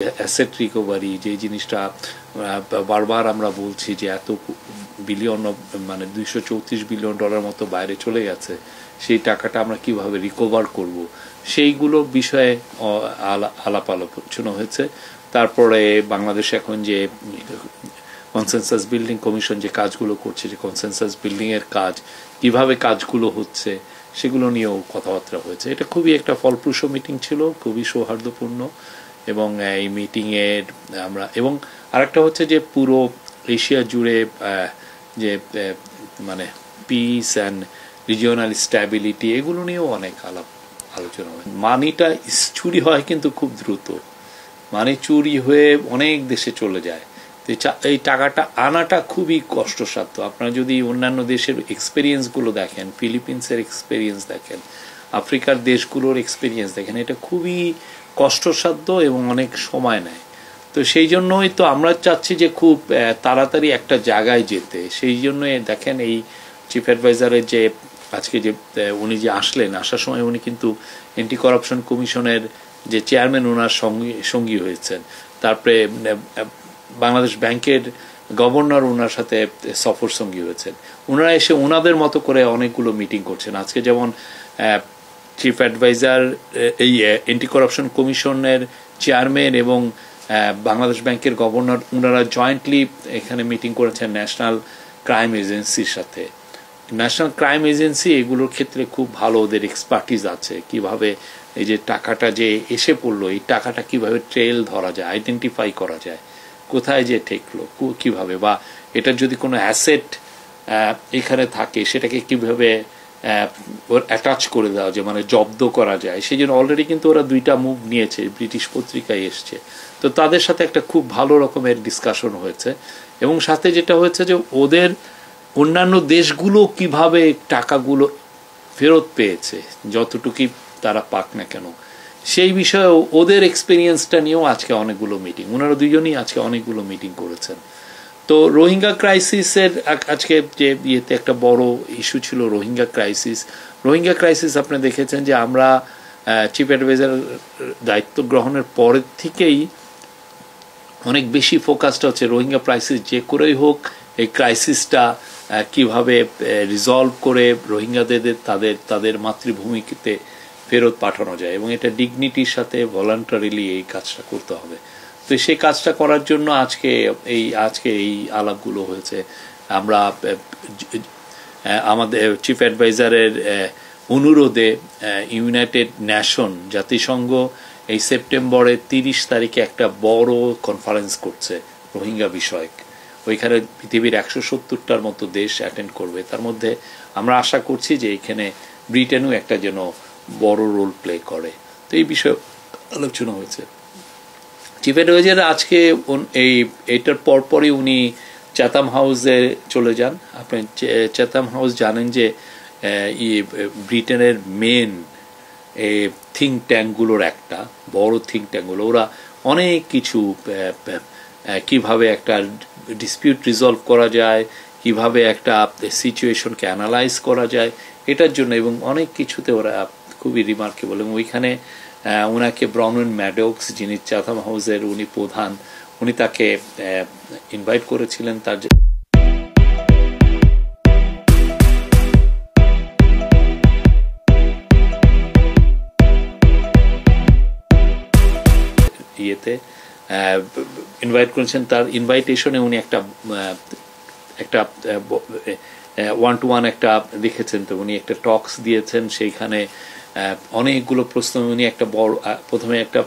Asset recovery যে জিনিসটা বারবার আমরা বলছি যে এত বিলিয়ন মানে $234 বিলিয়ন মতো বাইরে চলে গেছে, সেই টাকাটা আমরা কিভাবে রিকভার করব সেইগুলো বিষয়ে আলাপ আলোচনা হয়েছে। তারপরে বাংলাদেশ এখন যে কনসেনসাস বিল্ডিং কমিশন যে কাজগুলো করছে, যে কনসেনসাস বিল্ডিং এর কাজ কিভাবে কাজগুলো হচ্ছে সেগুলো নিয়েও কথাবার্তা হয়েছে। এটা খুবই একটা ফলপ্রসূ মিটিং ছিল, খুবই সৌহার্দ্যপূর্ণ। এবং এই মিটিংয়ের আমরা এবং আরেকটা হচ্ছে যে পুরো এশিয়া জুড়ে যে মানে পিস অ্যান্ড রিজিওনাল স্ট্যাবিলিটি এগুলো নিয়েও অনেক আলোচনা হয়। মানিটা চুরি হয় কিন্তু খুব দ্রুত, মানি চুরি হয়ে অনেক দেশে চলে যায়। তো এই টাকাটা আনাটা খুবই কষ্টসাধ্য। আপনারা যদি অন্যান্য দেশের এক্সপেরিয়েন্সগুলো দেখেন, ফিলিপিন্সের এক্সপেরিয়েন্স দেখেন, আফ্রিকার দেশগুলোর এক্সপেরিয়েন্স দেখেন, এটা খুবই কষ্টসাধ্য এবং অনেক সময় নেয়। তো সেই জন্যই তো আমরা চাচ্ছি যে খুব তাড়াতাড়ি একটা জায়গায় যেতে। সেই জন্য দেখেন এই চিফ অ্যাডভাইজারের যে আজকে যে উনি যে আসলেন, আসার সময় উনি কিন্তু অ্যান্টি করাপশন কমিশনের যে চেয়ারম্যান ওনার সঙ্গী হয়েছেন। তারপরে বাংলাদেশ ব্যাংকের গভর্নর ওনার সাথে সফর সঙ্গী হয়েছেন। ওনারা এসে ওনাদের মতো করে অনেকগুলো মিটিং করছেন। আজকে যেমন চিফ অ্যাডভাইজার এই অ্যান্টি করাপশন কমিশনের চেয়ারম্যান এবং বাংলাদেশ ব্যাংকের গভর্নর ওনারা জয়েন্টলি এখানে মিটিং করেছেন ন্যাশনাল ক্রাইম এজেন্সির সাথে। ন্যাশনাল ক্রাইম এজেন্সি এগুলোর ক্ষেত্রে খুব ভালো, ওদের এক্সপার্টিস আছে কিভাবে এই যে টাকাটা যে এসে পড়লো, এই টাকাটা কিভাবে ট্রেল ধরা যায়, আইডেন্টিফাই করা যায়, কোথায় যে ঠেকলো কিভাবে, বা এটার যদি কোনো অ্যাসেট এখানে থাকে সেটাকে কিভাবে ওর অ্যাটাচ করে দেওয়া যায়, মানে জব্দ করা যায়। সেই জন্য অলরেডি কিন্তু ওরা 2টা মুভ নিয়েছে, ব্রিটিশ পত্রিকায় এসছে। তো তাদের সাথে একটা খুব ভালো রকমের ডিসকাশন হয়েছে। এবং সাথে যেটা হয়েছে যে ওদের অন্যান্য দেশগুলো কিভাবে টাকাগুলো ফেরত পেয়েছে, যতটুকুই তারা পাক না কেন, সেই বিষয়ে ওদের এক্সপিরিয়েন্সটা নিয়েও আজকে অনেকগুলো মিটিং, ওনারা দুজনই আজকে অনেকগুলো মিটিং করেছেন। তো রোহিঙ্গা ক্রাইসিসের আজকে যে ইয়েতে একটা বড় ইস্যু ছিল রোহিঙ্গা ক্রাইসিস। আপনি দেখেছেন যে আমরা চিফ অ্যাডভাইজার দায়িত্ব গ্রহণের পরের থেকেই অনেক বেশি ফোকাসটা হচ্ছে রোহিঙ্গা ক্রাইসিস যে করেই হোক এই ক্রাইসিসটা কিভাবে রিজলভ করে রোহিঙ্গাদের তাদের মাতৃভূমিতে ফেরত পাঠানো যায়, এবং এটা ডিগনিটির সাথে ভলান্টারিলি এই কাজটা করতে হবে। তো সেই কাজটা করার জন্য আজকে এই আলাপগুলো হয়েছে। আমরা আমাদের চিফ অ্যাডভাইজারের অনুরোধে ইউনাইটেড নেশন জাতিসংঘ এই সেপ্টেম্বরের 30 তারিখে একটা বড় কনফারেন্স করছে রোহিঙ্গা বিষয়ক। ওইখানে পৃথিবীর 170টার মতো দেশ অ্যাটেন্ড করবে। তার মধ্যে আমরা আশা করছি যে এখানে ব্রিটেনও একটা যেন বড় রোল প্লে করে। তো এই বিষয়ে আলোচনা হয়েছে। চিফ অ্যাডভাইজার আজকে এইটার পরপরই উনি চ্যাথাম হাউসে চলে যান। আপনি চ্যাথাম হাউস জানেন যে ব্রিটেনের মেন থিঙ্ক ট্যাঙ্কগুলোর একটা বড় থিঙ্ক ট্যাঙ্কগুলো, ওরা অনেক কিছু কিভাবে একটা ডিসপিউট রিজলভ করা যায়, কিভাবে একটা সিচুয়েশনকে অ্যানালাইজ করা যায় এটার জন্য, এবং অনেক কিছুতে ওরা খুবই রিমার্কেবল। এবং ওইখানে ওনাকে ব্রাউন ম্যাডক্স, যিনি চ্যাথাম হাউসের উনি প্রধান, উনি তাকে ইনভাইট করেছিলেন তার ইয়েতে ইনভাইট করেছেন। তার ইনভাইটেশনে উনি একটা 1-to-1 একটা লিখেছেন। তো উনি একটা টক্স দিয়েছেন, সেইখানে অনেকগুলো প্রশ্ন, উনি একটা বড় প্রথমে একটা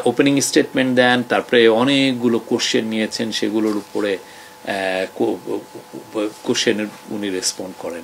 ওপেনিং স্টেটমেন্ট দেন, তারপরে অনেকগুলো কোশ্চেন নিয়েছেন, সেগুলোর উপরে কোশ্চেনের উনি রেসপন্ড করেন।